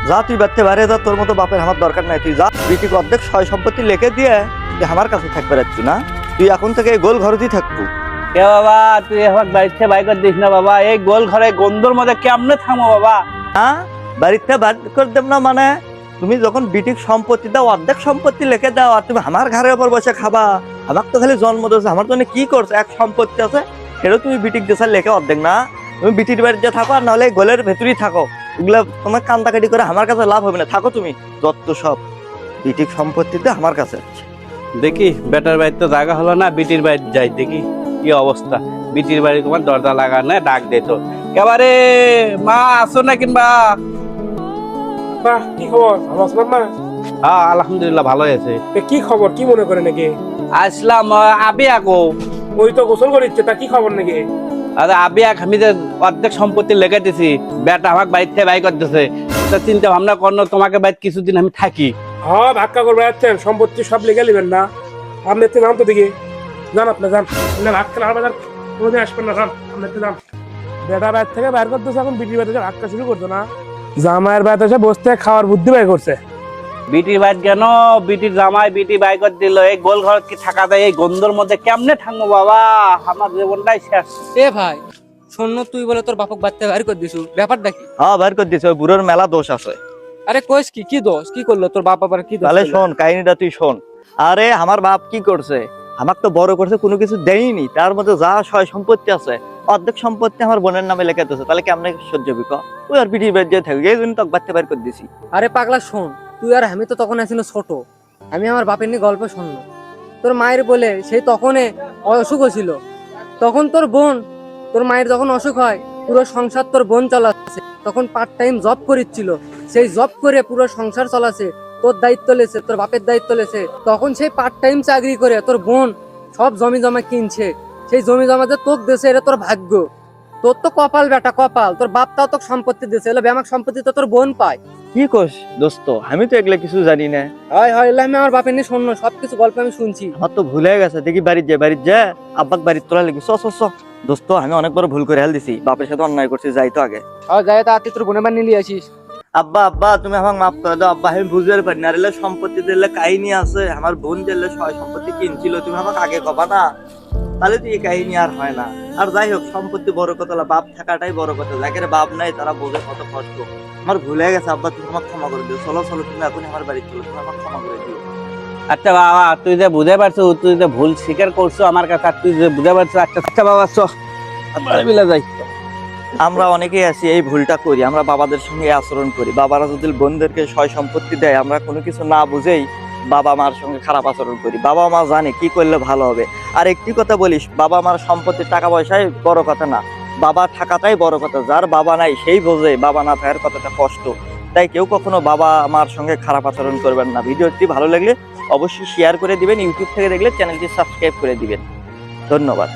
যা তুই বাড়তে বাইরে যা, তোর মতো বাপের আমার দরকার নাই। তুই যা, বিটিকে অর্ধেক সয় সম্পত্তি লিখে দিয়ে তুই আমার কাছে থাকবে রাখছি না। তুই এখন থেকে এই গোল ঘরতেই থাকবো। কে বাবা, তুই এখন বাড়িতে বাই করে দিস না বাবা। এই গোল ঘরে গন্ধর মধ্যে কেমনে থামো বাবা? হ্যাঁ, বাড়িতে বাদ করে দেব না মানে? তুমি যখন বিটিক সম্পত্তি দাও, অর্ধেক সম্পত্তি লিখে দাও, আর তুমি আমার ঘরের উপর বসে খাবা? আমার তো খালি জন্ম দিয়েছে, আমার জন্য কি করছে? এক সম্পত্তি আছে, সেটাও তুমি বিটিক দেশার লেখে অর্ধেক না। তুমি বিটির বাড়িতে থাকো, আর নাহলে গোলের ভেতরেই থাকো। ওগুলা তোমার কান্দাকাটি করে আমার কাছে লাভ হবে না। থাকো তুমি, যত সব বিটিক সম্পত্তিতে আমার কাছে আছে। দেখি বেটার বাড়িতে তো জায়গা হলো না, বিটির বাড়ি যাই দেখি কি অবস্থা। বিটির বাড়ি তোমার দরজা লাগানো, ডাক দে তো। এবারে মা আসো না কিংবা? বাহ, কি খবর? ভালো আছেন মা? হ্যাঁ আলহামদুলিল্লাহ ভালো আছে। কি খবর, কি মনে করে নাকি? আসলাম আবি আকো। ওই তো গোসল করিচ্ছে, তা কি খবর নাকি? আরে আবি আক, আমি যে অর্ধেক সম্পত্তি লেগে দিছি, বেটা আমাকে বাড়িতে বাই করতেছে। তা চিন্তা ভাবনা করলো তোমাকে বাড়িতে কিছুদিন আমি থাকি। হ্যাঁ, ধাক্কা করবে যাচ্ছেন, সম্পত্তি সব লিখে নেবেন না? আপনি একটু নাম তো দেখি, যান আপনি যান। ধাক্কা না বাজার কোনোদিন আসবেন না, যান আপনি একটু যান। বেটা বাইর থেকে বাইর করতেছে, এখন বিটির বাড়িতে ধাক্কা শুরু করতো না। জামাইয়ের বাড়িতে এসে বসতে খাওয়ার বুদ্ধি বাই করছে। বিটির বাড়ি কেন? বিটির জামাই বিটি বাই করে দিল। এই গোল ঘর কি থাকা যায়? এই গন্ধর মধ্যে কেমনে থাকবো বাবা? আমার জীবনটাই শেষ। এ ভাই শোন, তুই বলে তোর বাপক বাড়তে বাইর করে দিছু, ব্যাপারটা কি? হ্যাঁ, বাইর করে দিছে। ওই বুড়োর মেলা দোষ আছে। আরে কইস কি, কি দোষ কি করলো তোর বাপ? আবার কি দোষ তাহলে করলো? শোন, কাহিনীটা তুই শোন। আরে আমার বাপ কি করছে, আমাকে তো বড় করছে, কোনো কিছু দেয়নি। তার মধ্যে যা সয় সম্পত্তি আছে, অর্ধেক সম্পত্তি আমার বোনের নামে লেখা দিয়েছে। তাহলে কেমনে সহ্য হবি ক? ওই আর বিটি বের দিয়ে থাকবে, এই জন্য তোকে বাড়তে বের করে দিছি। আরে পাগলা শোন, তুই আর আমি তো তখন আছিল ছোট। আমি আমার বাপের নিয়ে গল্প শুনলো। তোর মায়ের বলে সেই তখনে অসুখ হয়েছিল। তখন তোর মায়ের যখন অসুখ হয়, পুরো সংসার তোর বোন চালাচ্ছে। তখন পার্ট টাইম জব করেছিল, সেই জব করে পুরো সংসার চালাচ্ছে। তোর দায়িত্ব লেছে, তোর বাপের দায়িত্ব লেছে। তখন সেই পার্ট টাইম চাকরি করে তোর বোন সব জমি জমা কিনছে। সেই জমি জমা যে তোর দেশে, এটা তোর ভাগ্য। তোর তো কপাল বেটা, কপাল। তোর বাপ তাও তোর সম্পত্তি দিয়েছে, এলে ব্যামাক সম্পত্তি তো তোর বোন পায়। কি কোস দোস্ত? আমি তো এগুলা কিছু জানি না। হয় হয়, এলে আমি আমার বাপের নিয়ে শোনো, সবকিছু গল্প আমি শুনছি। আমার তো ভুলে গেছে। দেখি বাড়ির যা আব্বাক বাড়ির তোলা লিখি। চ দোস্ত, আমি অনেক বড় ভুল করে হেল দিছি। বাপের সাথে অন্যায় করছি, যাই তো আগে। যাই তাড়াতাড়ি তোর বোনের বাড়ি নিয়ে আসিস। আব্বা, তুমি আমাকে মাফ করে দাও। আব্বা, আমি বুঝতে পারি না। আর এলে সম্পত্তি দিলে কাহিনী আছে। আমার বোন দিলে সয় সম্পত্তি কিনছিল, তুমি আমাকে আগে কবা না? তাহলে তো এই কাহিনী আর হয় না। আর যাই হোক, সম্পত্তি বড় কথা না, বাপ থাকাটাই বড় কথা। যাদের বাপ নাই তারা বোঝে কত কষ্ট। আমার ভুলে গেছে আব্বা, তুমি আমাকে ক্ষমা করে দিও। চলো তুমি এখনই আমার বাড়ি চলো, তুমি আমাকে ক্ষমা করে দিও। আচ্ছা বাবা, তুই যে বুঝে পারছো, তুই যে ভুল স্বীকার করছো আমার কাছে, আর তুই যে বুঝে পারছো। আচ্ছা আচ্ছা বাবা, চ মিলে যাই। আমরা অনেকেই আছি এই ভুলটা করি, আমরা বাবাদের সঙ্গে এই আচরণ করি। বাবারা যদি বোনদেরকে সয় সম্পত্তি দেয়, আমরা কোনো কিছু না বুঝেই বাবা মার সঙ্গে খারাপ আচরণ করি। বাবা মা জানে কি করলে ভালো হবে। আর একটি কথা বলিস, বাবা মার সম্পত্তি টাকা পয়সায় বড় কথা না, বাবা থাকাটাই বড় কথা। যার বাবা নাই সেই বোঝে বাবা না থাকার কতটা কষ্ট। তাই কেউ কখনো বাবা মার সঙ্গে খারাপ আচরণ করবেন না। ভিডিওটি ভালো লাগলে অবশ্যই শেয়ার করে দিবেন। ইউটিউব থেকে দেখলে চ্যানেলটি সাবস্ক্রাইব করে দিবেন। ধন্যবাদ।